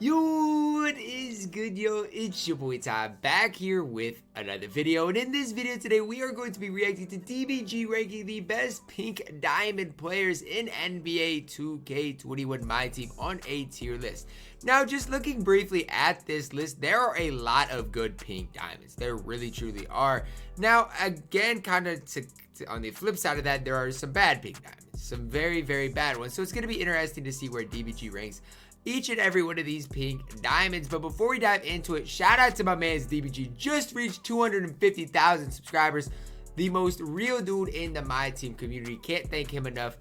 Yo, what is good, yo? It's your boy Ty, back here with another video. And in this video today, we are going to be reacting to DBG ranking the best pink diamond players in NBA 2K21 MyTEAM on a tier list. Now, just looking briefly at this list, there are a lot of good pink diamonds. There really, truly are. Now, again, kind of on the flip side of that, there are some bad pink diamonds. Some very, very bad ones. So it's going to be interesting to see where DBG ranks each and every one of these pink diamonds. But before we dive into it, shout out to my man's DBG. Just reached 250,000 subscribers. The most real dude in the MyTEAM community. Can't thank him enough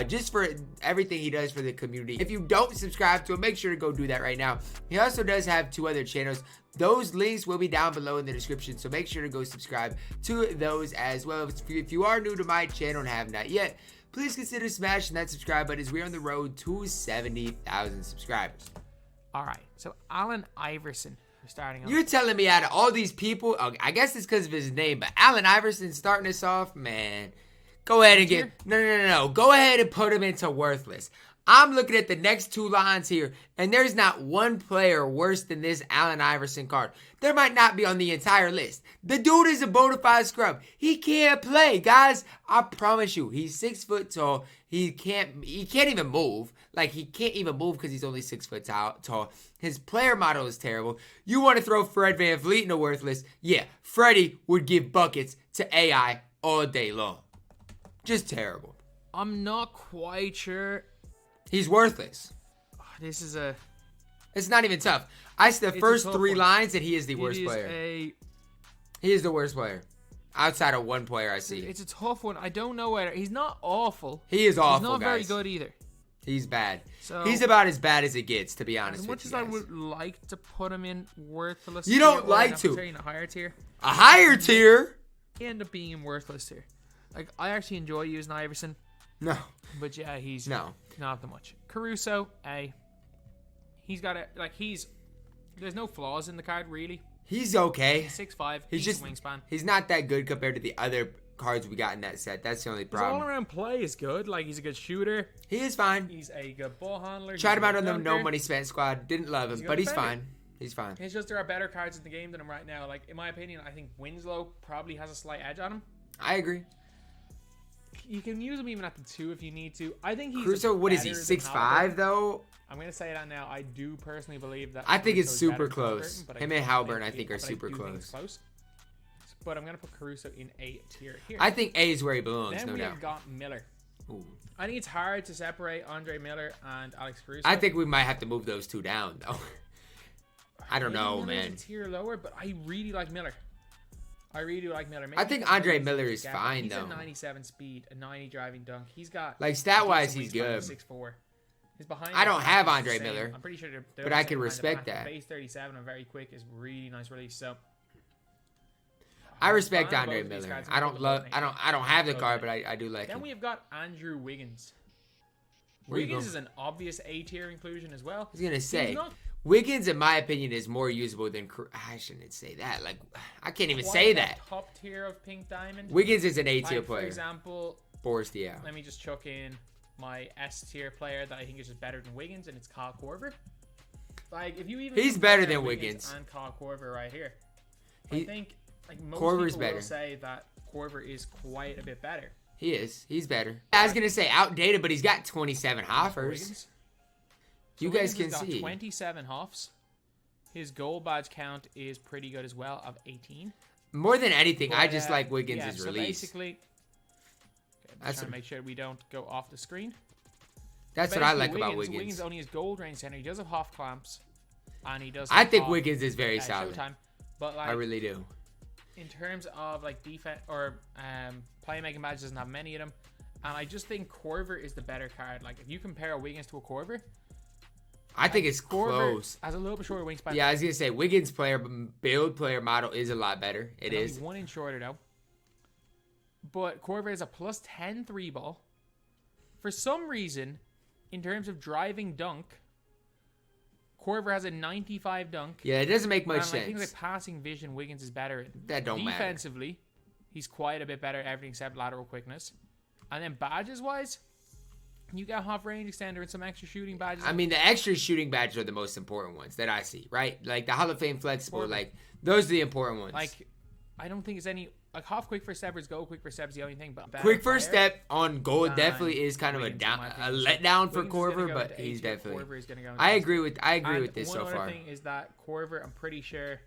just for everything he does for the community. If you don't subscribe to him, make sure to go do that right now. He also does have 2 other channels. Those links will be down below in the description, so make sure to go subscribe to those as well. If you are new to my channel and have not yet, please consider smashing that subscribe button as we're on the road to 70,000 subscribers. All right, so Allen Iverson, we're starting off. You're telling me out of all these people, I guess it's because of his name, but Allen Iverson starting us off, man. Go ahead and get, no. Go ahead and put him into worthless. I'm looking at the next 2 lines here, and there's not one player worse than this Allen Iverson card. There might not be on the entire list. The dude is a bona fide scrub. He can't play, guys. I promise you. He's 6 foot tall. He can't even move. Like, he can't even move because he's only 6 foot tall. His player model is terrible. You want to throw Fred VanVleet into worthless? Yeah, Freddie would give buckets to AI all day long. Just terrible. I'm not quite sure. He's worthless. Oh, this is a... It's not even tough. I see the first 3 lines and he is the worst player. He is the worst player. Outside of one player I see. It's a tough one. I don't know whether... He's not awful. He is awful, He's not guys. very good either. He's bad. So, he's about as bad as it gets, to be honest with you. As much as I would like to put him in worthless... You don't like to. In a higher tier. A higher tier? He end up being in worthless tier. Like, I actually enjoy using Iverson. No. But yeah, he's not that much. Caruso, he's got it. Like, there's no flaws in the card really. He's okay. He's 6'5". He's just wingspan. He's not that good compared to the other cards we got in that set. That's the only problem. His all-around play is good. Like, he's a good shooter. He is fine. He's a good ball handler. Tried him out on the no money spent squad. Didn't love him, but he's fine. He's fine. It's just there are better cards in the game than him right now. Like, in my opinion, I think Winslow probably has a slight edge on him. I agree. You can use him even at the 2 if you need to. I think he's Caruso, what is he, 6'5" though? I'm going to say that now. I do personally believe that. I think Caruso it's super close. Him and Halburn, I think, are super close. But I'm going to put Caruso in A tier here. I think A is where he belongs, then no doubt. We've got Miller. Ooh. I think it's hard to separate Andre Miller and Alex Caruso. I think we might have to move those 2 down, though. I don't know, man. A tier lower, but I really like Miller. I really do like Miller. Maybe I think Andre Miller is fine, he's though. He's a 97 speed, a 90 driving dunk. He's got... Like, stat-wise, he's good. 6'4". His behind I don't have Andre Miller. I'm pretty sure they're but I can respect that. Base 37 and very quick is really nice release. So I respect Andre Miller. I don't have the card, but I do like him. Then we have got Andrew Wiggins. Wiggins is an obvious A tier inclusion as well. I was gonna say Wiggins, in my opinion, is more usable than... I shouldn't say that. Like, I can't even say that. Top tier of pink diamond. Wiggins is an A tier player. For example, Forced, yeah. Let me just chuck in my S tier player that I think is just better than Wiggins, and it's Korver. Like, if you even... He's better than Wiggins. And Korver right here. I think, like, most Korver's people better. Will say that Korver is quite a bit better. He is. He's better. I was gonna say outdated, but he's got 27 hoffers. You guys can see 27 hoffs. His gold badge count is pretty good as well, of 18. More than anything, I just like Wiggins' so release. Basically, I'm trying to make sure we don't go off the screen. That's what I like about Wiggins. Wiggins only has gold range center. He does have hoff clamps, and he does. I think Wiggins is very solid. But like, I really do. In terms of like defense or playmaking badge, doesn't have many of them, and I just think Korver is the better card. Like, if you compare Wiggins to a Korver, I think it's close. Has a little bit shorter wingspan. Yeah, I was gonna say Wiggins' build player model is a lot better. It is 1 inch shorter though. But Korver is a plus 10 3 ball. For some reason, in terms of driving dunk, Korver has a 95 dunk. Yeah, it doesn't make much sense. I think like passing vision, Wiggins is better. That don't matter. Defensively, he's quite a bit better at everything except lateral quickness. And then badges wise, You got half range extender and some extra shooting badges. I mean, the extra shooting badges are the most important ones that I see, right? Like the Hall of Fame flexible, like those are the important ones. Like, I don't think it's any like half quick first steppers go. Quick first step is the only thing, but quick first step on gold definitely is kind of a letdown for Korver, but he's definitely. I agree with this so far. One other thing is that Korver, I'm pretty sure,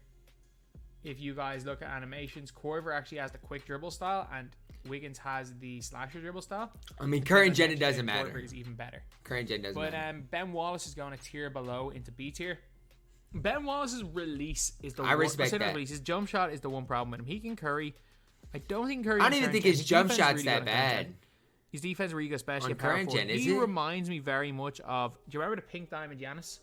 if you guys look at animations, Korver actually has the quick dribble style, and Wiggins has the slasher dribble style. I mean, current gen, it doesn't matter. Korver is even better. Current gen doesn't matter. But Ben Wallace is going a tier below into B tier. Ben Wallace's release is the I respect that. His jump shot is the one problem with him. He can curry. I don't think Curry. I don't even think his jump shot's that bad. His defense really good, especially on current gen. He reminds me very much of. Do you remember the Pink Diamond Giannis?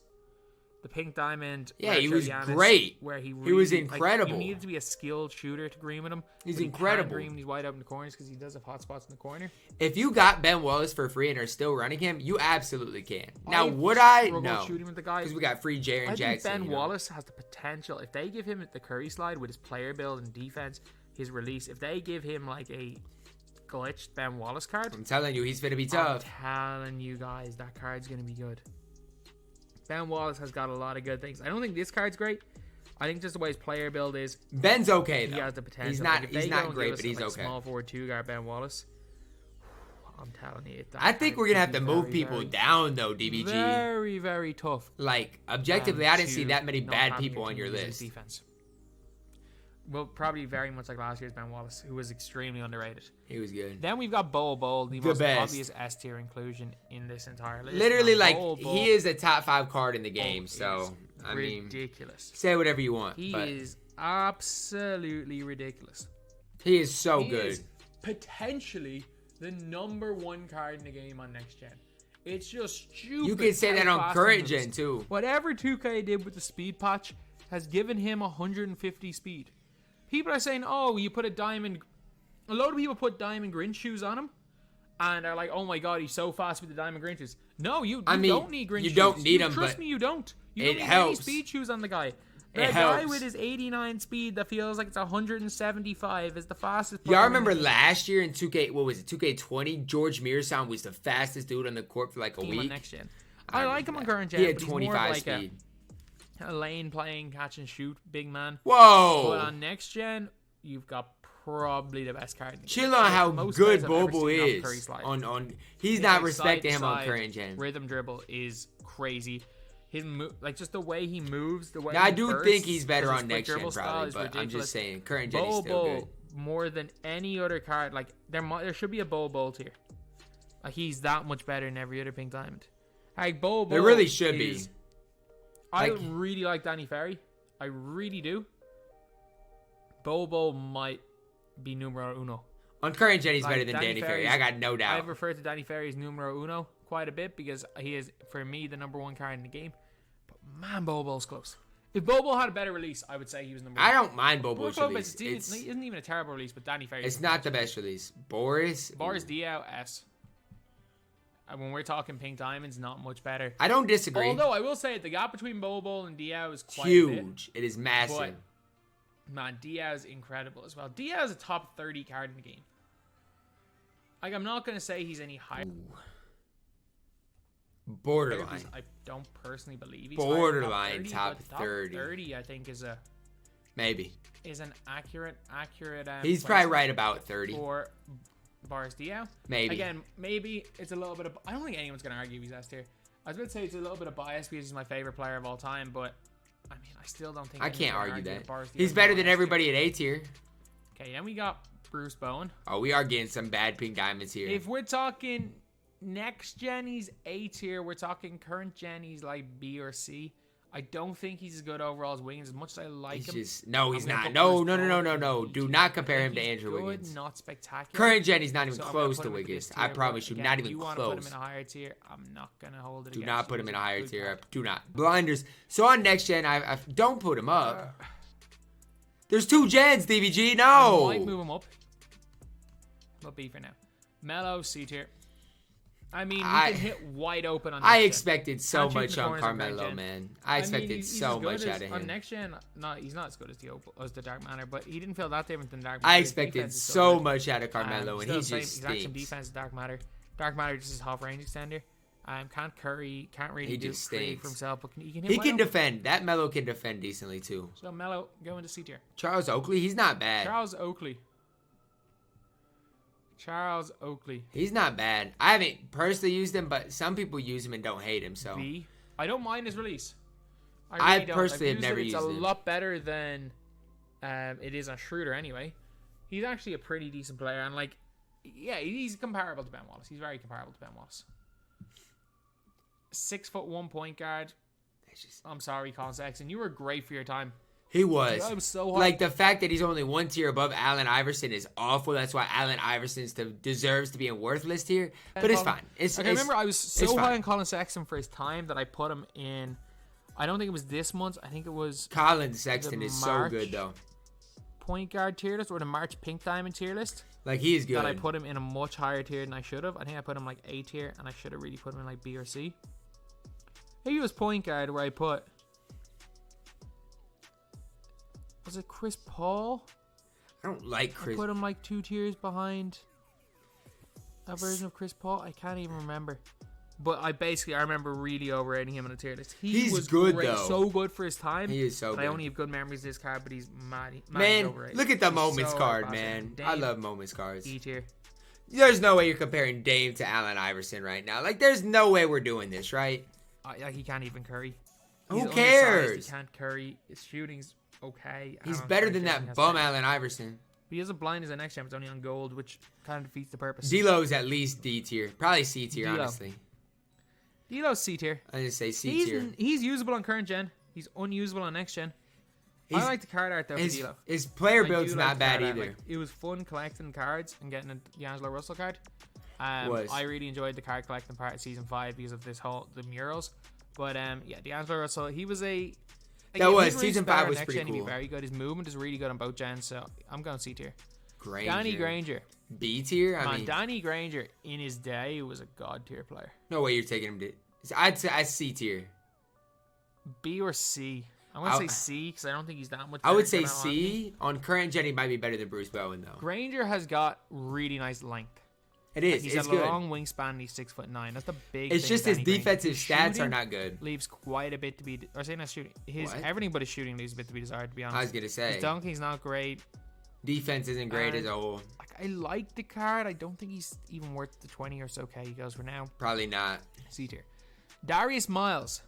The Pink Diamond. Yeah, he was great. Where he was incredible. Like, you needed to be a skilled shooter to green with him. He's incredible. Green when he's wide open the corners because he does have hot spots in the corner. If you got Ben Wallace for free and are still running him, you absolutely can. Now, would I? No. Shooting with the guy because we got free Jaren Jackson. I think Ben Wallace has the potential. If they give him the Curry slide with his player build and defense, his release, if they give him like a glitched Ben Wallace card, I'm telling you, he's gonna be tough. I'm telling you guys, that card's gonna be good. Ben Wallace has got a lot of good things. I don't think this card's great. I think just the way his player build is. Ben's okay though. He has the potential. He's not. He's not great, but he's okay. Small forward 2 guard Ben Wallace. I'm telling you. I think we're gonna have to move people down though, DBG. Very, very tough. Like objectively, I didn't see that many bad people on your list. Defense. Well, probably very much like last year's Ben Wallace, who was extremely underrated. He was good. Then we've got Boban, the most obvious S tier inclusion in this entire list. Literally, like he is a top 5 card in the game. So I mean, ridiculous. Say whatever you want. He is absolutely ridiculous. He is so good. Is potentially the #1 card in the game on next gen. It's just stupid. You can say that on current gen too. Whatever 2K did with the speed patch has given him 150 speed. People are saying, oh, you put a diamond. A load of people put diamond Grinch shoes on him and are like, oh my god, he's so fast with the diamond Grinch shoes. No, you don't need Grinch shoes. You don't need them, trust me, you don't. You don't need any speed shoes on the guy. The guy with his 89 speed that feels like it's 175 is the fastest. Y'all remember last year in 2K, what was it, 2K20? George Mearsound was the fastest dude on the court for like a week. On next gen. I like him on current gen. He had 25 speed. A lane playing, catch and shoot, big man. Whoa! But on next gen, you've got probably the best card. Chill on how good Bobo is. He's not respecting him on current gen. Rhythm dribble is crazy. His like just the way he moves, the way. Now, I do think he's better on next gen probably, but I'm just saying current gen is still good. More than any other card, like there should be a Bobo tier. Like he's that much better than every other Pink Diamond. Like Bobo, there really should be. I really like Danny Ferry. I really do. Bobo might be numero uno. On current gen, he's better than Danny Ferry. I got no doubt. I've referred to Danny Ferry as numero uno quite a bit because he is, for me, the #1 card in the game. But man, Bobo's close. If Bobo had a better release, I would say he was #1. I don't mind Bobo's release. It isn't even a terrible release, but Danny Ferry. It's not the best release. Boris Diaw, S. When we're talking Pink Diamonds, not much better. I don't disagree. Although I will say the gap between Bobo and Diaw is quite huge. It is massive. But, man, Diaw is incredible as well. Diaw is a top 30 card in the game. Like, I'm not going to say he's any higher. Ooh. Borderline. I don't personally believe he's borderline top 30. Top 30. Top 30, I think, is a... Maybe. Is an accurate... he's probably right about 30. For Boris Diaw. Maybe. Again, maybe it's a little bit of... I don't think anyone's going to argue he's S tier. I was going to say it's a little bit of bias because he's my favorite player of all time, but... I mean, I still don't think... I can't argue that. He's better than everybody at A tier. Okay, then we got Bruce Bowen. Oh, we are getting some bad Pink Diamonds here. If we're talking next gen, he's A tier. We're talking current gen, he's like B or C. I don't think he's as good overall as Wiggins, as much as I like him. No, he's not. No. Do not compare him to Andrew Wiggins. Not spectacular. Current gen, he's not even close to Wiggins. I promise you, not even close. You want to put him in a higher tier? I'm not going to hold it against you. Do not put him in a higher tier. Do not. Blinders. So on next gen, I don't put him up. There's 2 gens, DBG. No. I might move him up. But B for now. Melo, C tier. I mean, he can hit wide open on next gen. I expected so much on Carmelo, man. I expected so much out of him. On next gen, he's not as good as the Dark Matter, but he didn't feel that different than Dark Matter. I expected so much out of Carmelo, and he just stinks. He's got some defense, Dark Matter. Dark Matter just is half range extender. Can't curry, can't really do create for himself, but he can hit. He can defend. That Melo can defend decently too. So Melo, go into C tier. Charles Oakley, he's not bad. Charles Oakley. He's not bad. I haven't personally used him, but some people use him and don't hate him. So B. I don't mind his release. I personally have never used it. It's a him. lot better than it is on Schroeder anyway. He's actually a pretty decent player, and like, yeah, he's comparable to Ben Wallace. He's very comparable to Ben Wallace. 6'1" point guard. I'm sorry, Colin Sexton. You were great for your time. He was. I was so hard. Like, the fact that he's only one tier above Allen Iverson is awful. That's why Allen Iverson deserves to be in worthless tier. But it's fine. I remember I was so high on Colin Sexton for his time that I put him in. I don't think it was this month. I think it was. Colin Sexton is so good, though. Point guard tier list or the March Pink Diamond tier list. Like, he is good. That I put him in a much higher tier than I should have. I think I put him like A tier, and I should have really put him in like B or C. He was point guard where I put. Was it Chris Paul? I don't like Chris. I put him like 2 tiers behind a version of Chris Paul. I can't even remember. But I remember really overrating him on a tier list. He's was good, great, though. So good for his time. He is so good. I only have good memories of this card, but he's mad overrated. Look at the He's Moments so card, awesome. man. Dame, I love Moments cards. E tier. There's no way you're comparing Dame to Allen Iverson right now. Like, there's no way we're doing this, right? Like, he can't even curry. Who cares? He can't curry. His shooting's okay. He's better than that bum Allen Iverson. But he has a blind as the next champ. It's only on gold, which kind of defeats the purpose. D'Lo's at least D tier. Probably C tier, honestly. D'Lo's C tier. I just say C tier. He's usable on current gen. He's unusable on next gen. I like the card art though for D'Lo. His player build's not bad either. Like, it was fun collecting cards and getting a D'Angelo Russell card. I really enjoyed the card collecting part of season 5 because of the murals. But yeah, D'Angelo Russell, he was a. Season 5 was pretty cool. He'd be very good. His movement is really good on both gens, so I'm going C tier. Granger. B tier? Danny Granger in his day was a god tier player. No way you're taking him to. I'd say C tier. B or C. I'm going to say C because I don't think he's that much. I would say C. On current gen, he might be better than Bruce Bowen, though. Granger has got really nice length. It is. He's it's a good. Long wingspan and he's 6'9". That's the big It's thing just his Danny defensive Granger. stats are not good. Leaves quite a bit to be. Or saying that's shooting. Everything but his shooting leaves a bit to be desired, to be honest. I was going to say. His dunking's not great. Defense isn't great as a whole. Like, I like the card. I don't think he's even worth the 20 or so K he goes for now. Probably not. C tier. Darius Miles.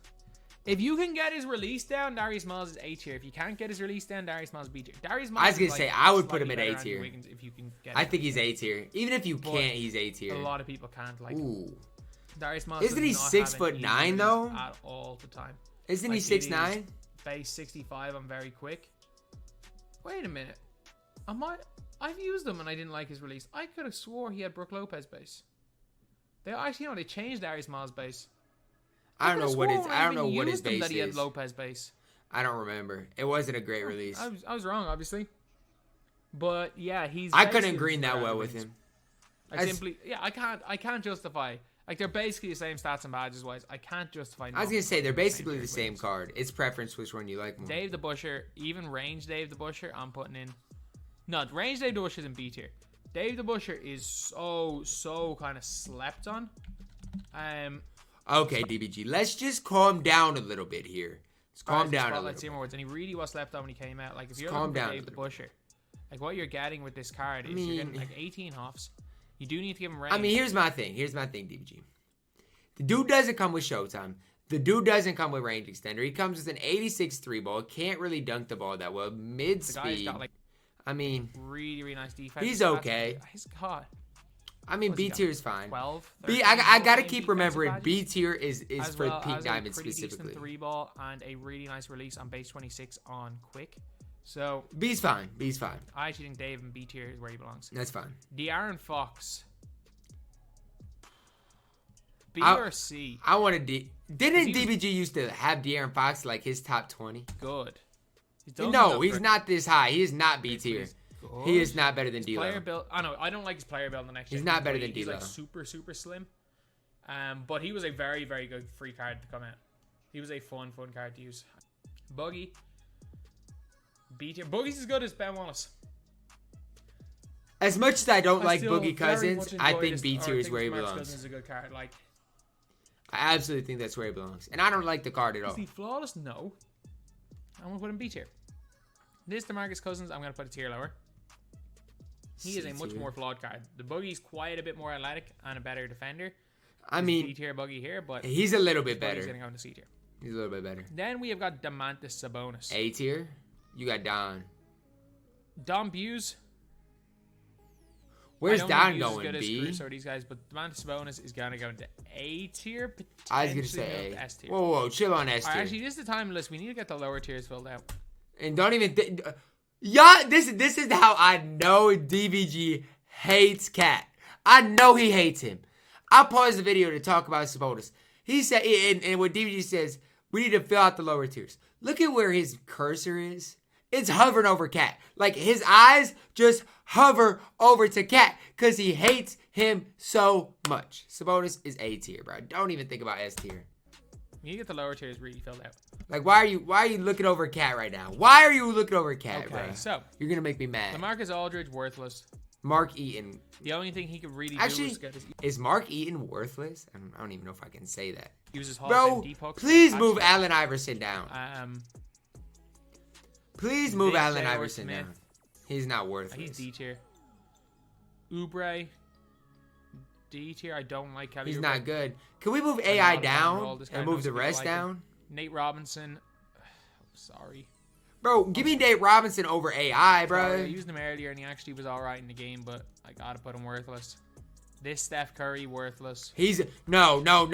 If you can get his release down, Darius Miles is A tier. If you can't get his release down, Darius Miles is B tier. Darius Miles I was going to say, I would put him at A tier. If you can get I think he's A tier. Even if you can't, he's A tier. A lot of people can't. Like, ooh. Darius Miles isn't he 6'9" though? At all the time. Isn't he 6'9"? Base 65. I'm very quick. Wait a minute. I've used him and I didn't like his release. I could have swore he had Brook Lopez base. They changed Darius Miles base. I don't know what his base that he had is. Lopez base. I don't remember. It wasn't a great release. I was wrong, obviously. But yeah, I couldn't green that well with him. I can't justify. Like, they're basically the same stats and badges wise. I can't justify. I was gonna say they're basically the same card. It's preference which one you like more. Dave the Busher, even range Dave the Busher, I'm putting in. No, range Dave the Busher is in B tier. Dave the Busher is so kind of slept on. Okay, DBG, let's just calm down a little bit here. Let's calm down a little bit. And he really was slept on when he came out. Like, if you're looking for Dave the Busher, like, what you're getting with this card is you're getting like 18 hoffs. You do need to give him range. Here's my thing, DBG. The dude doesn't come with Showtime. The dude doesn't come with range extender. He comes with an 86 3-ball. Can't really dunk the ball that well. Mid speed. The guy's got, like, really nice defense. He's okay. He's hot. B tier is fine. 12. I gotta keep remembering B tier is for Pink Diamond specifically. 3-ball and a really nice release on base 26 on quick. So B's fine. I actually think Dave in B tier is where he belongs. That's fine. De'Aaron Fox. B or C? I wanted D. Didn't DBG used to have De'Aaron Fox like his top 20? Good. No, he's not this high. He is not B tier. He is not better than D'Lo. Player build. I don't like his player build in the next. He's not better than D'Lo. D'Lo. He's like super slim. But he was a very good free card to come out. He was a fun card to use. Buggy. B tier. Buggy's as good as Ben Wallace. As much as I don't like still Boogie very Cousins, much I enjoy think this- B or I tier is think where he Demarcus belongs. Cousins is a good card. Like, I absolutely think that's where he belongs. And I don't like the card at all. is he flawless? No. I'm gonna put him B tier. This DeMarcus Cousins, I'm gonna put a tier lower. He is a much more flawed card. The Boogie's quite a bit more athletic and a better defender. I D mean, tier Boogie here, but he's a little bit Boogie's better. gonna go into C tier. He's a little bit better. Then we have got Domantas Sabonis. A tier? You got Don. Dom Buse. Where's I don't Don think Buse is going, good as B? Caruso or these guys, but Domantas Sabonis is gonna go into A tier. I was going to potentially say move to A. S tier. Whoa, chill on S Alright, tier. actually, this is the time list. We need to get the lower tiers filled out. And don't even think. Yeah, this is how I know DBG hates Cat. I know he hates him. I paused the video to talk about Sabonis. He said, and what DBG says, we need to fill out the lower tiers. Look at where his cursor is. It's hovering over Cat. Like, his eyes just hover over to Cat because he hates him so much. Sabonis is A tier, bro. Don't even think about S tier. You need to get the lower tiers really filled out. Like, why are you looking over Cat right now? Why are you looking over Cat, Okay, bro? so You're gonna make me mad. LaMarcus Aldridge, worthless. Mark Eaton. The only thing he could really Actually, do is get his is Mark Eaton worthless? I don't even know if I can say that. uses Hall Bro, of Fame deep hooks. please move Actually, Allen Iverson down. Please move Nick Allen J.R. Iverson Smith. down. He's not He's worthless. D tier. Oubre, D tier. I don't like Kelly. He's Oubre. not good. Can we move I'm AI not a fan of all down this guy. and I know move the some people rest like him. down? Nate Robinson. Sorry. Bro, give me Dave Robinson over AI, I bro. used him earlier and he actually was alright in the game, but I gotta put him worthless. This Steph Curry, worthless. He's no. Like,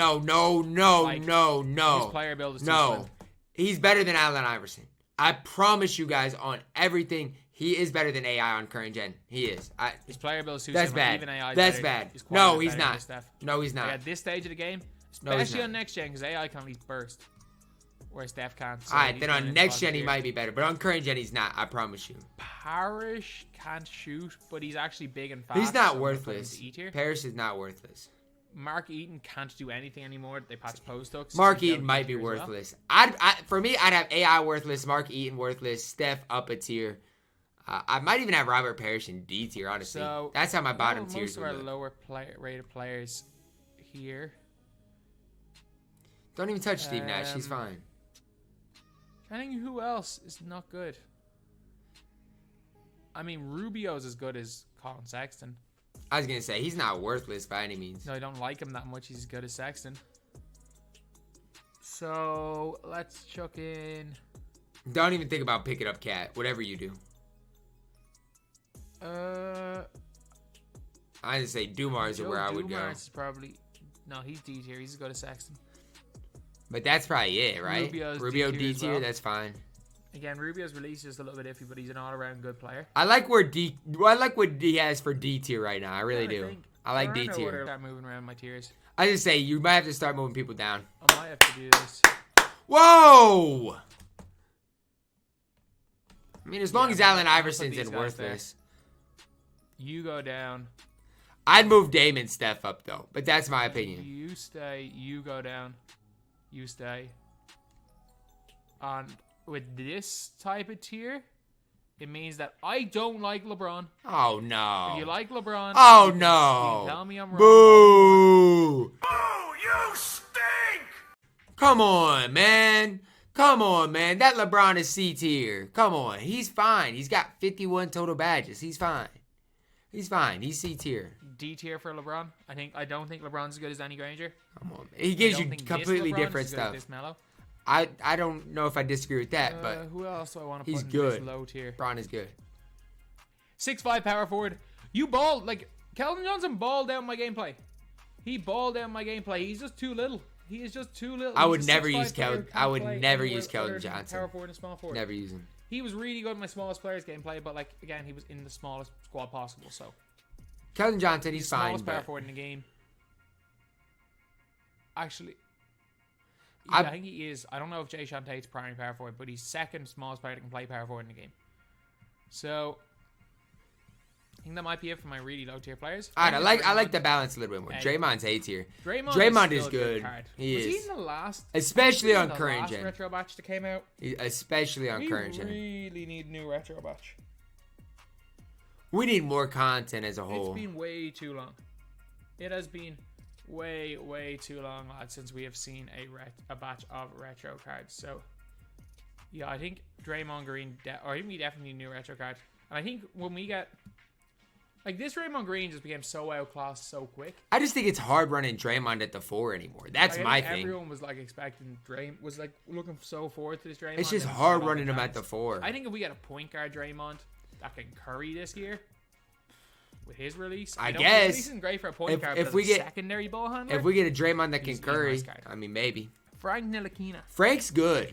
No. His player build is too No. slim. He's better than Allen Iverson. I promise you guys on everything, he is better than AI on current gen. He is. His player build is too That's similar. bad. Even AI is That's better bad. is quite a No, bit he's better than not. Steph. No, he's Like, not. at this stage of the game, No, he's especially not. on next gen, because AI can at least burst, whereas Steph can't. So Alright, he's then going on into next bottom gen he tier. might be better, but on current gen he's not. I promise you. Parrish can't shoot, but he's actually big and fast. He's so not I'm gonna put him worthless. into E tier. Paris is not worthless. Mark Eaton can't do anything anymore. They patch post hooks. Mark He's Eaton down might E be tier as well. worthless. For me, I'd have AI worthless, Mark Eaton worthless, Steph up a tier. I might even have Robert Parrish in D tier, honestly. So that's how my bottom most tiers of would our look. lower rated players here. Don't even touch Steve Nash. He's Um, fine. Trying to think who else is not good. I mean, Rubio's as good as Colin Sexton. I was going to say, he's not worthless by any means. No, I don't like him that much. He's as good as Sexton. So let's chuck in. Don't even think about picking up Cat. Whatever you do. I just say Dumars are where I would go. Dumars is probably he's D tier. He's as good as Sexton. But that's probably it, right? Rubio's Rubio D D tier as tier, well. that's fine. Again, Rubio's release is a little bit iffy, but he's an all-around good player. I like what D has for D tier right now. I really do. I like D tier. Start moving around my tiers. I just say you might have to start moving people down. I might have to do this. Whoa! I mean, as long as Allen I'm gonna Iverson's put these in guys there. worthless. You go down. I'd move Damon Steph up, though. But that's my opinion. You stay. You go down. You stay. On with this type of tier, it means that I don't like LeBron. Oh, no. If you like LeBron, Oh, you can no. tell me I'm wrong. Boo! Oh, you stink! Come on, man. Come on, man. That LeBron is C tier. Come on. He's fine. He's got 51 total badges. He's fine. He's fine. He's C tier. D tier for LeBron. I don't think LeBron's as good as Danny Granger. Come on, man. He gives I you don't think this completely LeBron's different as good as stuff. This Melo. I don't know if I disagree with that, but Who else do I want to he's put in this good. low tier? LeBron is good. 6'5" power forward. You balled like Keldon Johnson balled out my gameplay. He balled out my gameplay. He's just too little. He is just too little. I would He's a never 6'5" use player who Keldon. can't I would play never anywhere use other Keldon than Johnson. Power forward and small forward. Never use him. He was really good in my smallest players gameplay, but like again, he was in the smallest squad possible. So Keldon Johnson, he's fine, smallest power but forward in the game. Actually, I think he is. I don't know if Jay Tate's primary power forward, but he's second smallest player that can play power forward in the game. So I think that might be it for my really low tier players. I like Draymond. the balance a little bit more. Hey. Draymond's A tier. Draymond is still a good. card. He was is. he in the last? Especially was he on in the current last gen. retro batch that came out. Especially on We current gen. really need new retro batch. We need more content as a whole. It's been way too long. It has been way, way too long, lads, since we have seen a batch of retro cards. So, yeah, I think Draymond Green, or I think we definitely need a new retro card. And I think when we get, like, this Draymond Green just became so outclassed so quick. I just think it's hard running Draymond at the 4 anymore. That's my thing. Everyone was, like, expecting was, like, looking so forward to this Draymond. It's just hard running him at the 4. I think if we get a point guard Draymond that can curry this year, with his release, I guess release isn't great for a point guard. If we get secondary ball handler, if we get a Draymond that can he's curry, a nice card. I mean maybe. Frank Ntilikina. Frank's good.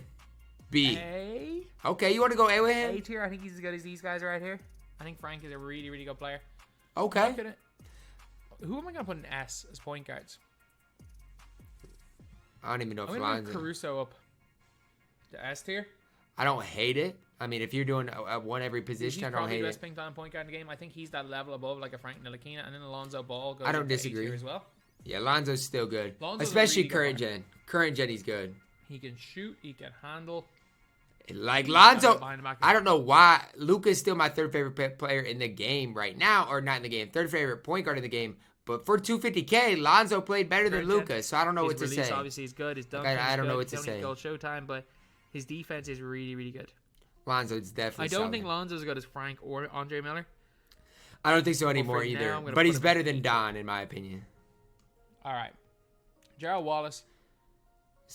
B. A. Okay, you want to go A with him? A tier. I think he's as good as these guys right here. I think Frank is a really, really good player. Okay. Who am I gonna put in S as point guards? I don't even know if I'm gonna put Caruso up to S tier. I don't hate it. I mean, if you're doing a one every position, I don't hate the it. best pink time point guard in the game. I think he's that level above like a Frank Ntilikina, and then Alonzo Ball goes. I don't disagree as well. Yeah, Lonzo's still good, Lonzo's especially really current gen. Current gen, he's good. He can shoot. He can handle. Like Lonzo, I don't know why Luka's still my third favorite player in the game right now, or not in the game. Third favorite point guard in the game. But for 250K, Lonzo played better than Luka, so I don't know what to say. Obviously, is good. His dunk I don't know what to say. Goal Showtime, but his defense is really, really good. Lonzo's definitely. I don't think Lonzo's as good as Frank or Andre Miller. I don't think so anymore either. But he's better than Don, in my opinion. All right, Gerald Wallace.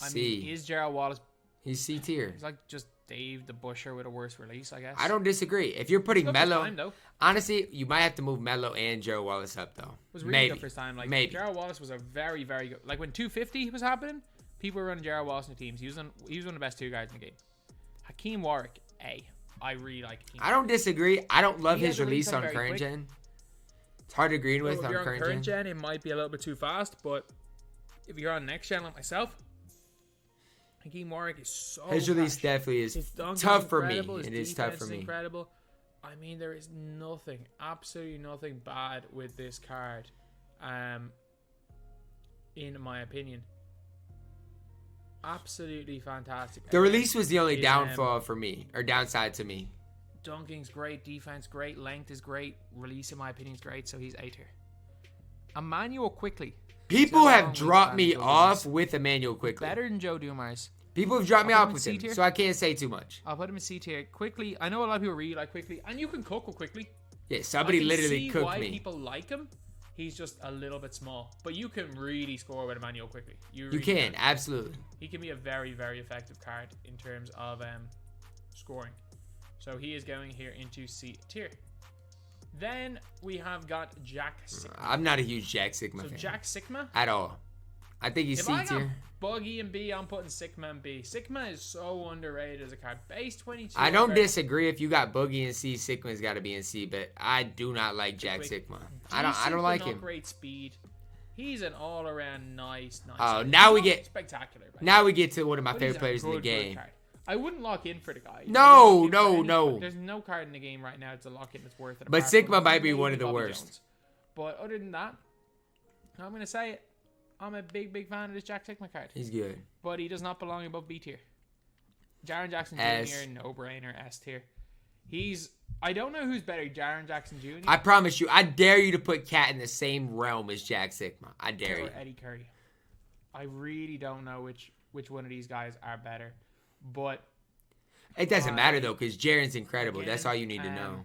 I mean, is Gerald Wallace? He's C tier. He's like just Dave the Busher with a worse release, I guess. I don't disagree. If you're putting Melo, honestly, you might have to move Melo and Gerald Wallace up though. It was really good for his time. Like maybe Gerald Wallace was a very, very good. Like when 250 was happening, people were running Gerald Wallace in the teams. He was one of the best 2 guys in the game. Hakeem Warwick, A. I really like Hakeem. I don't disagree. I don't love his release on current gen. It's hard to agree with on current gen. It might be a little bit too fast, but if you're on next gen like myself, Hakeem Warwick is so his release definitely is tough for me. It is tough for me. Incredible. I mean, there is nothing, absolutely nothing bad with this card, in my opinion. Absolutely fantastic. The release was the only downfall for me, or downside to me. Dunking's great, defense great, length is great, release in my opinion is great, so he's A tier. Emmanuel Quickly. People have dropped me off with Emmanuel Quickly. Better than Joe Dumars. People have dropped me off with him, so I can't say too much. I'll put him in C tier. Quickly, I know a lot of people really like Quickly, and you can cook with Quickly. Yeah, somebody literally cooked me. Why people like him? He's just a little bit small, but you can really score with Emmanuel Quickly. You can, absolutely. He can be a very, very effective card in terms of scoring. So he is going here into C tier. Then we have got Jack Sigma. I'm not a huge Jack Sigma fan. So Jack Sigma? At all. I think he's C tier. If I got Buggy and B, I'm putting Sigma and B. Sigma is so underrated as a card. Base 22. I don't disagree. If you got Boogie in C, Sigma's got to be in C, but I do not like Jack Sigma. I don't like him. Great speed. He's an all-around nice. Oh, now we get spectacular. Right? Now we get to one of my favorite players in the game. I wouldn't lock in for the guy. No. There's no card in the game right now to lock in that's worth it. But Sigma might be one of the worst. Jones. But other than that, I'm gonna say it. I'm a big fan of this Jack Sigma card. He's good. But he does not belong above B tier. Jaren Jackson Jr., no-brainer, S tier. I don't know who's better, Jaren Jackson Jr. I promise you, I dare you to put Cat in the same realm as Jack Sigma. I dare you. Or Eddie Curry. I really don't know which one of these guys are better. But it doesn't matter, though, because Jaren's incredible. That's all you need to know.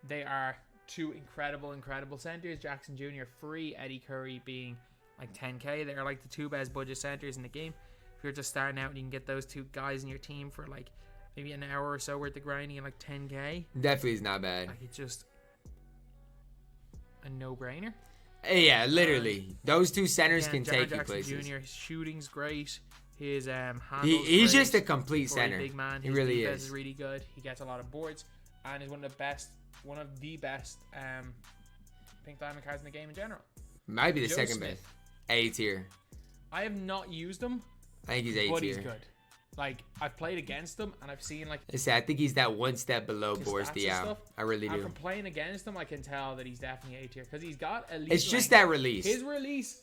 They are 2 incredible centers. Jackson Jr. free, Eddie Curry being like 10K. They're like the 2 best budget centers in the game. If you're just starting out and you can get those 2 guys in your team for like maybe an hour or so worth of grinding and like 10K. Definitely is not bad. Like it's just a no-brainer. Yeah, literally. Those 2 centers can take you places. Jr. His shooting's great. His he's just a complete center. Big man. He really is. Is really good. He gets a lot of boards and is one of the best pink diamond cards in the game in general. Might be the second best. A tier. I have not used him. I think he's A tier. But he's good. Like I've played against him and I've seen like. I think he's that one step below Boris Diaw. I really do. And from playing against him, I can tell that he's definitely A tier because he's got at least. It's just that release. His release.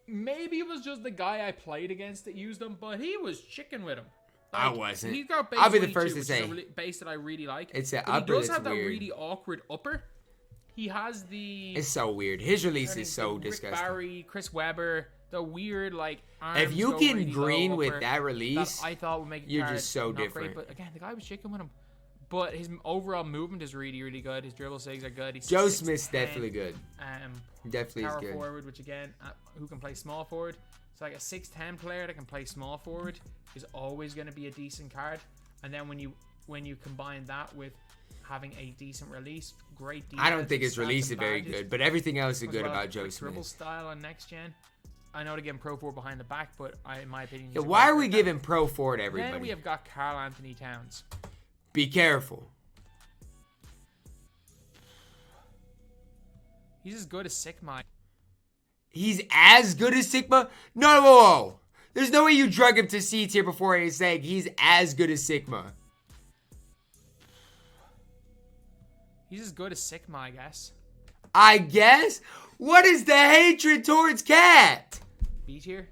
Maybe it was just the guy I played against that used him, but he was chicken with him. Like, I wasn't. He's got base I'll be the first to say. base that I really like. It's an upper. He does have that weird. really awkward upper he has the. It's so weird. His release is so Rick disgusting. Barry, Chris Webber, the weird like. If you arms can go really green low with upper, that release, I thought would make you're Card just so not great, different. but again, the guy was chicken with him. But his overall movement is really, really good. His dribble sigs are good. He's Joe 6'10", Smith's definitely good. Definitely is power good. forward, which again, who can play small forward. So like a 6'10" player that can play small forward is always going to be a decent card. And then when you combine that with having a decent release, great defense. I don't think his stats release is and very badges, good, but everything else is as good well about as Joe quick dribble Smith. style on next gen. I know to get him Pro 4 behind the back, but in my opinion, Yeah, he's a why great are we card. giving Pro 4 to Then we everybody? have got Karl Anthony Towns. Be careful. He's as good as Sigma. He's as good as Sigma? No, whoa, whoa. There's no way you drug him to C tier before he's saying he's as good as Sigma. He's as good as Sigma, I guess. I guess? What is the hatred towards Cat? B tier.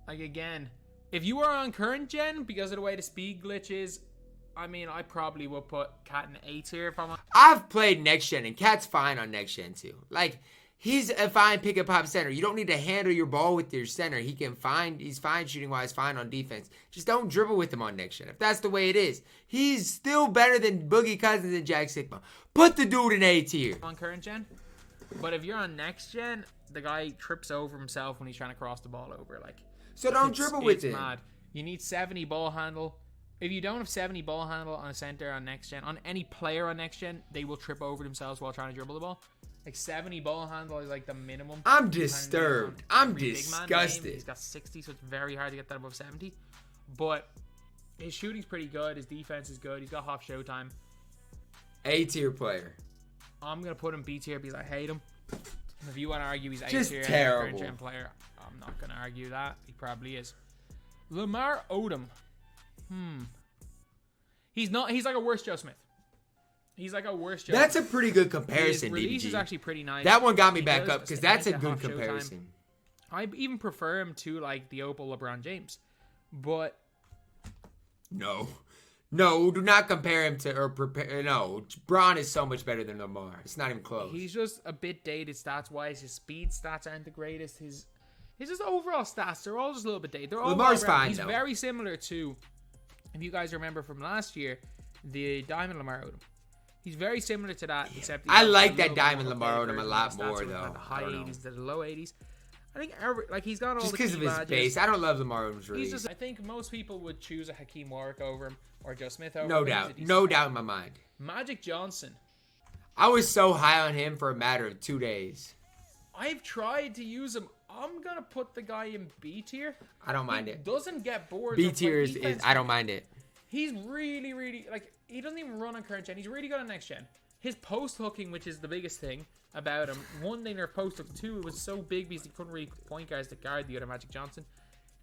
Like again, if you are on current gen because of the way the speed glitch is, I mean, I probably would put Cat in A tier if I'm on. I've played next gen and Cat's fine on next gen too. Like, he's a fine pick and pop center. You don't need to handle your ball with your center. He's fine shooting wise, fine on defense. Just don't dribble with him on next gen. If that's the way it is, he's still better than Boogie Cousins and Jack Sigma. Put the dude in A tier. On current gen, but if you're on next gen, the guy trips over himself when he's trying to cross the ball over. Like, So don't dribble with him. It's mad. You need 70 ball handle. If you don't have 70 ball handle on a center on next gen, on any player on next gen, they will trip over themselves while trying to dribble the ball. Like 70 ball handle is like the minimum. I'm disturbed. I'm Every big man game, disgusted. He's got 60, so it's very hard to get that above 70. But his shooting's pretty good. His defense is good. He's got half showtime. A tier player. I'm gonna put him B tier because I hate him. If you want to argue he's A Just tier, terrible. current player, I'm not gonna argue that. He probably is. Lamar Odom. He's not. He's like a worse Joe Smith. He's like a worse Joe. That's a Smith. pretty good comparison, His release DBG. is actually pretty nice. That one got me He back does up because stay that's a at good half showtime. comparison. I even prefer him to like the opal LeBron James, but No, do not compare him to or prepare. No, Braun is so much better than Lamar. It's not even close. he's just a bit dated stats wise. His speed stats aren't the greatest. His just overall stats, they're all just a little bit dated. They're all Lamar's well-rounded. fine, He's though. very similar to, if you guys remember from last year, the Diamond Lamar Odom. He's very similar to that, except he I has like a that little bit Diamond more Lamar updated Odom a version lot of the stats more, with, though. like, the high I don't know. 80s to the low 80s. I think he's got all Just the because key of his badges. base. I don't love Lamar Odom's He's release. just. I think most people would choose a Hakeem Warwick over him or Joe Smith over No him. He's a doubt. decent No player. doubt in my mind. Magic Johnson. I was so high on him for a matter of 2 days. I've tried to use him. I'm gonna put the guy in B tier. I don't mind He it. doesn't get bored. B tier is I don't mind it. He's really, really like he doesn't even run on current gen. He's really good on next gen. His post hooking, which is the biggest thing about him. One, they nerfed post hook. Two, it was so big because he couldn't really point guys to guard the other Magic Johnson.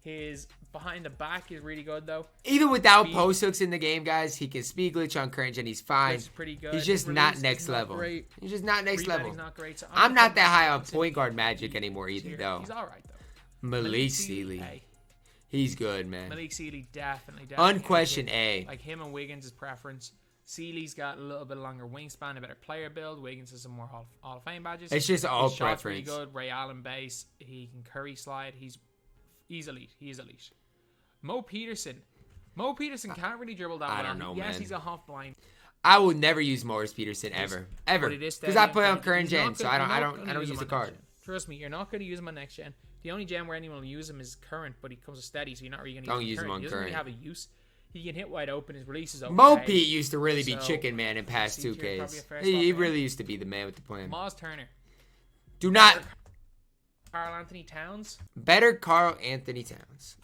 His behind the back is really good though. Even without Speed. post hooks in the game, guys, he can speed glitch on current gen. He's fine. Which is pretty good. He's just His not release next is not level. great. He's just not next level. Rebounding's not great. So I'm gonna not put that high on Johnson point guard in Magic B anymore either, tier. though. He's all right though. Malik Sealy. A. He's good, man. Malik Sealy definitely. Unquestioned A. Like him and Wiggins' preference. Sealy's got a little bit longer wingspan, a better player build. Wiggins has some more Hall of Fame badges. It's just all His shot's really preference. good. Ray Allen base. He can curry slide. He's elite. He is elite. Mo Peterson. Mo Peterson can't really dribble that well. I don't know, Yes, man. he's a half blind. I will never use Morris Peterson ever, But it is because I steady play on and current he's gen, not so gonna- I you're not don't gonna use him the on card. next gen. Trust me, you're not going to use him on next gen. The only gen where anyone will use him is current, but he comes with steady, so you're not really going to Don't use use him on He doesn't really current. have a use. He can hit wide open. His release is okay. Mo Pete used to really be So, chicken man in past C tier, probably 2Ks. a fair He spot for him. really used to be the man with the plan. Maz Turner. Do not Karl Anthony Towns. better Carl Anthony Towns.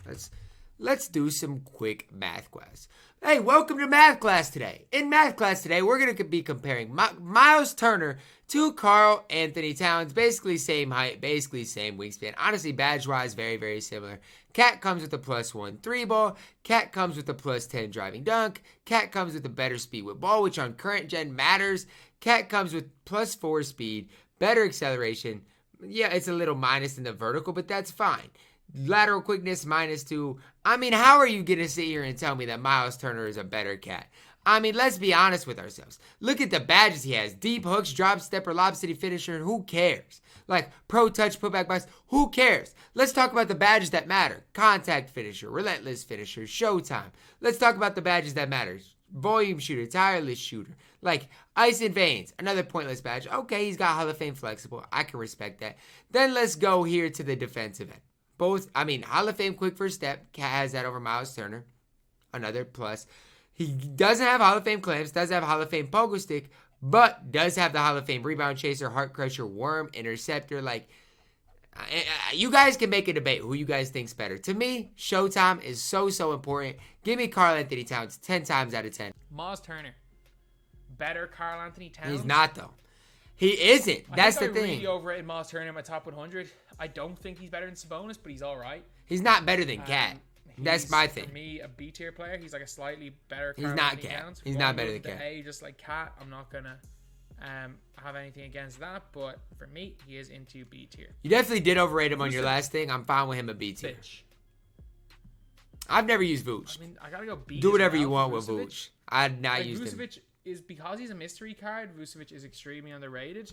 Let's do some quick math class. Hey, welcome to math class today. In math class today, we're going to be comparing Miles Turner to Carl Anthony Towns. Basically same height, basically same wingspan. Honestly, badge-wise, very, very similar. Cat comes with a +1 3 ball. Cat comes with a +10 driving dunk. Cat comes with a better speed with ball, which on current gen matters. Cat comes with +4 speed, better acceleration. Yeah, it's a little minus in the vertical, but that's fine. Lateral quickness -2. I mean, how are you going to sit here and tell me that Miles Turner is a better Cat? I mean, let's be honest with ourselves. Look at the badges he has. Deep hooks, drop stepper, lob city finisher. Who cares? Like pro touch, putback box. Who cares? Let's talk about the badges that matter. Contact finisher, relentless finisher, showtime. Let's talk about the badges that matter. Volume shooter, tireless shooter. Like ice and veins, another pointless badge. Okay, he's got Hall of Fame flexible. I can respect that. Then let's go here to the defensive end. Hall of Fame quick first step. Cat has that over Miles Turner. Another plus. He doesn't have Hall of Fame clamps, doesn't have Hall of Fame pogo stick, but does have the Hall of Fame rebound chaser, heart crusher, worm, interceptor. Like, you guys can make a debate who you guys think's better. To me, Showtime is so important. Give me Karl-Anthony Towns 10 times out of 10. Miles Turner. Better Karl-Anthony Towns? He's not, though. He isn't. That's the I thing. really overrated Miles Turner in my top 100. I don't think he's better than Sabonis, but he's all right. He's not better than Cat. That's my thing. For me, a B tier player. He's like a slightly better. He's not Cat. He's not better than Cat. Just like Cat, I'm not gonna have anything against that. But for me, he is into B tier. You definitely did overrate him on your last thing. I'm fine with him a B tier. I've never used Vooch. I mean, I gotta go B. Do whatever you want with Vooch. I'd not use him. Vucevic is because he's a mystery card. Vucevic is extremely underrated.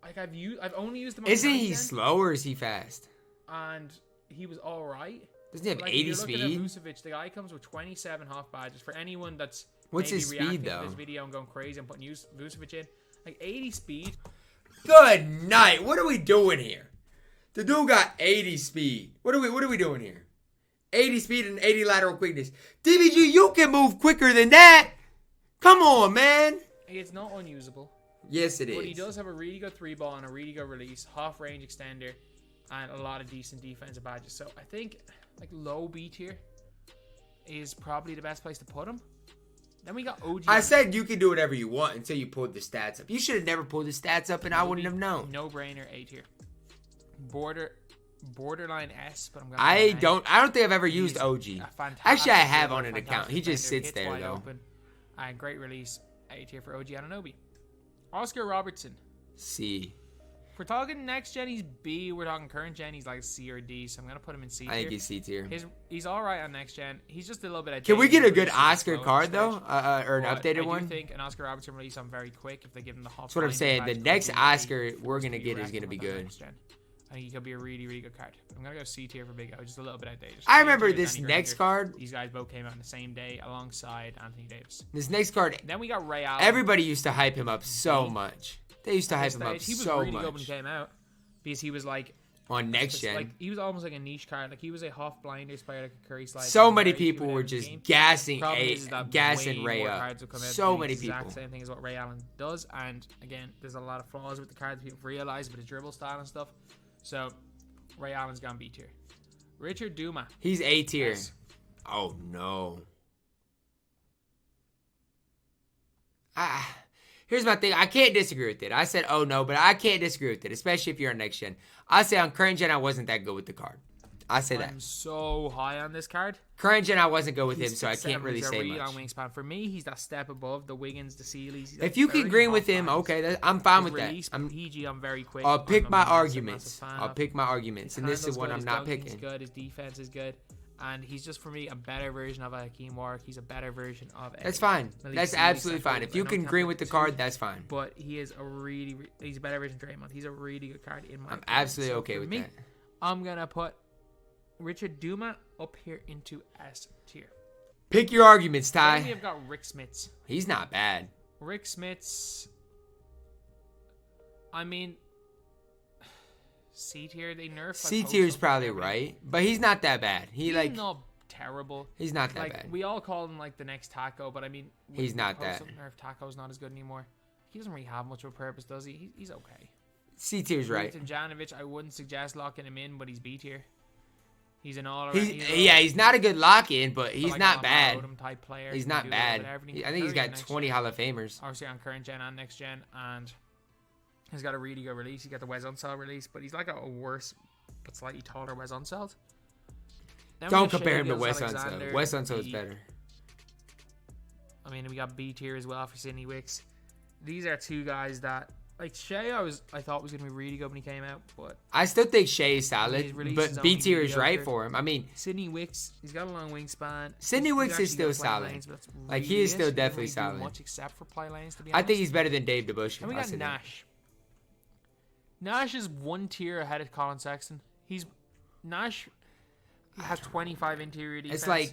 I've only used him. Isn't he slow or is he fast? And he was all right. Doesn't he have 80 if you're speed? Looking at Vucevic, the guy comes with 27 half badges. For anyone that's what's his speed though? To this video and going crazy and putting Vucevic in, like 80 speed. Good night. What are we doing here? The dude got 80 speed. What are we doing here? 80 speed and 80 lateral quickness. DBG, you can move quicker than that. Come on, man. It's not unusable. Yes, it is. But he does have a really good 3-ball and a really good release, half range extender, and a lot of decent defensive badges. So I think like low B tier is probably the best place to put him. Then we got OG. I said you can do whatever you want until you pulled the stats up. You should have never pulled the stats up and I wouldn't have known. No brainer, A tier. Borderline S, but I'm gonna I don't think I've ever used OG. Actually, I have on an account. He just sits hits there wide though. Open, and great release. A tier for OG Anunoby. Oscar Robertson. C. If we're talking next gen, he's B. We're talking current gen, he's like C or D. So I'm gonna put him in C tier. I think he's C tier. He's all right on next gen. He's just a little bit. Can we get a good Oscar card though, or an updated one? I think an Oscar Robertson release on very quick if they give him the hot. That's what I'm saying. The next Oscar we're gonna get is gonna be good. I think he could be a really, really good card. I'm gonna go C tier for Big O, just a little bit outdated. I remember this next card. These guys both came out on the same day alongside Anthony Davis. This next card. Then we got Ray Allen. Everybody used to hype him up so much. They used to hype him up so much. He was really good when he came out because he was like on next gen. Like he was almost like a niche card. Like he was a half blinders player that could curry slide. So many people were just gassing Ray up. So many people. Exact same thing as what Ray Allen does. And again, there's a lot of flaws with the cards people realize with his dribble style and stuff. So Ray Allen's gone B tier. Richard Duma. He's A tier. Yes. Oh no. Here's my thing. I can't disagree with it. I said, oh no, but I can't disagree with it, especially if you're on next gen. I say on current gen, I wasn't that good with the card. I say that. I'm so high on this card. Current gen, I wasn't good with him, so I can't really say much. On wingspan. For me, he's that step above the Wiggins, the Sealeys. If you can green with him, okay, I'm fine with that. I'm PG. I'm very quick. I'll pick my arguments. And this is one I'm not picking. He's good. His defense is good. And he's just, for me, a better version of a Hakeem Warwick. He's a better version of a... That's fine. That's absolutely fine. If you can green with the card, that's fine. But he is he's a better version of Draymond. He's a really good card in my opinion. I'm absolutely okay with that. I'm going to put Richard Duma up here into S tier. Pick your arguments, Ty. Then we've got Rick Smits. He's not bad. Rick Smits... I mean... C tier, they nerfed. C tier is probably right, but he's not that bad. He's not terrible. He's not that bad. We all call him like the next Taco, but I mean, he's not that. Nerf Taco's not as good anymore. He doesn't really have much of a purpose, does he? He's okay. C tier's right. Janovic, I wouldn't suggest locking him in, but he's B tier. He's an all. He's not a good lock-in, but he's not bad. Odom type player. He's not bad. I think he's got 20 Hall of Famers. Obviously on current gen and next gen, and he's got a really good release. He's got the Wes Unseld release, but he's like a worse but slightly taller Wes Unseld. Don't compare him to Wes Unseld. Wes Unseld is better. I mean, we got B tier as well for Sidney Wicks. These are two guys that Like Shea, I thought was gonna be really good when he came out, but I still think Shea is His solid, release but is B only tier is right mediocre. for him. I mean, Sidney Wicks, he's got a long wingspan. Sidney He's Wicks is actually still good at playing solid. lanes, but that's Like, he really is still it. He doesn't definitely really do solid. much except for play lanes, to be I honest. think he's better than Dave DeBush. And we got Nash. Nash is 1 tier ahead of Colin Sexton. Nash has 25 interior defense. It's like,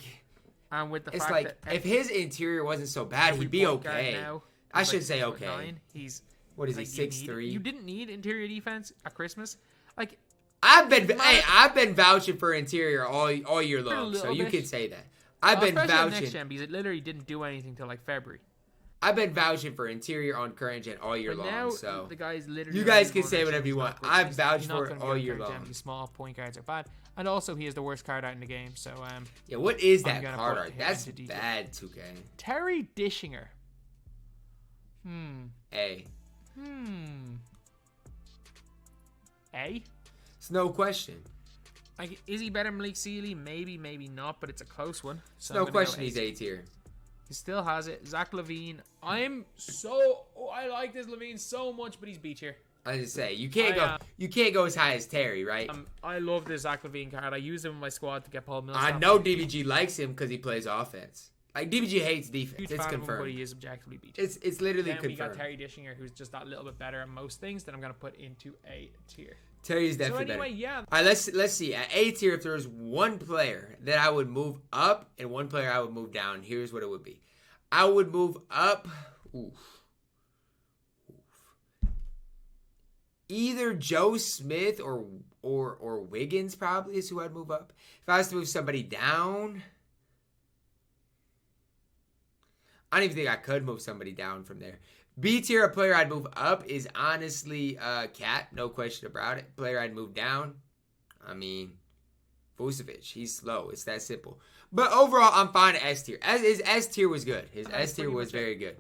and with the it's fact like that if his interior wasn't so bad, every he'd be point guard okay. now I is should like say 6'9". okay. He's What is he, like, you 6'3"? You didn't need interior defense at Christmas. Like I've been vouching for interior all year long, so little you bit. can say that. I've been especially on next vouching. gen because it literally didn't do anything till like February. I've been vouching for interior on current gen all year But long. now So the guy's literally. you guys already can say going whatever you he's want. not good. I've He's vouched not for it gonna be all on year current gen long. because small point guards are bad, and also he has the worst card art in the game. So yeah, what is I'm that gonna card put art? him That's into DJ. bad, 2K. Terry Dishinger. A. A. It's no question. Like, is he better than Malik Sealy? Maybe, maybe not, but it's a close one. So No I'm gonna go question he's A tier. He still has it. Zach Levine. I like this Levine so much, but he's B tier. I just say you can't go as high as Terry, right? I love this Zach Levine card. I use him in my squad to get Paul Millsap. I know DBG likes him because he plays offense. Like, DBG hates defense. Huge It's fan of him, confirmed. but he is objectively B tier. It's literally Then we got confirmed. Terry Dishinger, who's just that little bit better at most things that I'm gonna put into A tier. Terry's definitely So anyway, better. yeah. All right, let's see. At A tier, if there was one player that I would move up and one player I would move down, here's what it would be. I would move up. Either Joe Smith or Wiggins probably is who I'd move up. If I was to move somebody down, I don't even think I could move somebody down from there. B tier, a player I'd move up is honestly Cat, no question about it. Player I'd move down, I mean, Vucevic. He's slow. It's that simple. But overall, I'm fine at S tier. His S tier was good. His S tier was very good.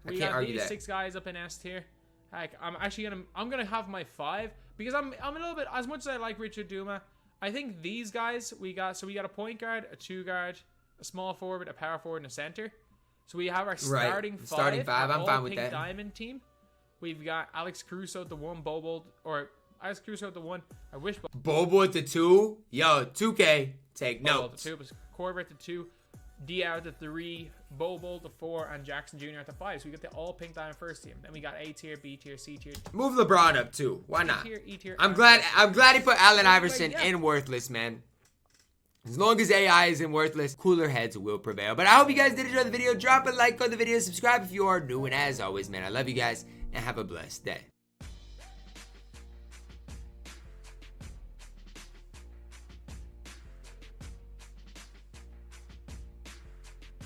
I can't argue these that. 6 guys up in S tier. Like, I'm gonna have my 5 because I'm a little bit, as much as I like Richard Duma, I think these guys we got a point guard, a 2 guard, a small forward, a power forward, and a center. So we have our starting 5. Starting 5, I'm fine with Pink that. Diamond team. We've got Alex Caruso at the 1, Alex Caruso at the 1. I wish Bobo at the 2. Yo, 2K, take Bobo at notes. the 2, but Korver at the 2, DR at the 3, Bobo at the 4, and Jackson Jr. at the 5. So we got the all Pink Diamond first team. Then we got A tier, B tier, C tier. Move LeBron up too. Why not? tier, E tier. I'm glad he put Allen Iverson yeah. in worthless, man. As long as AI isn't worthless, cooler heads will prevail. But I hope you guys did enjoy the video. Drop a like on the video, subscribe if you are new, and as always, man, I love you guys and have a blessed day.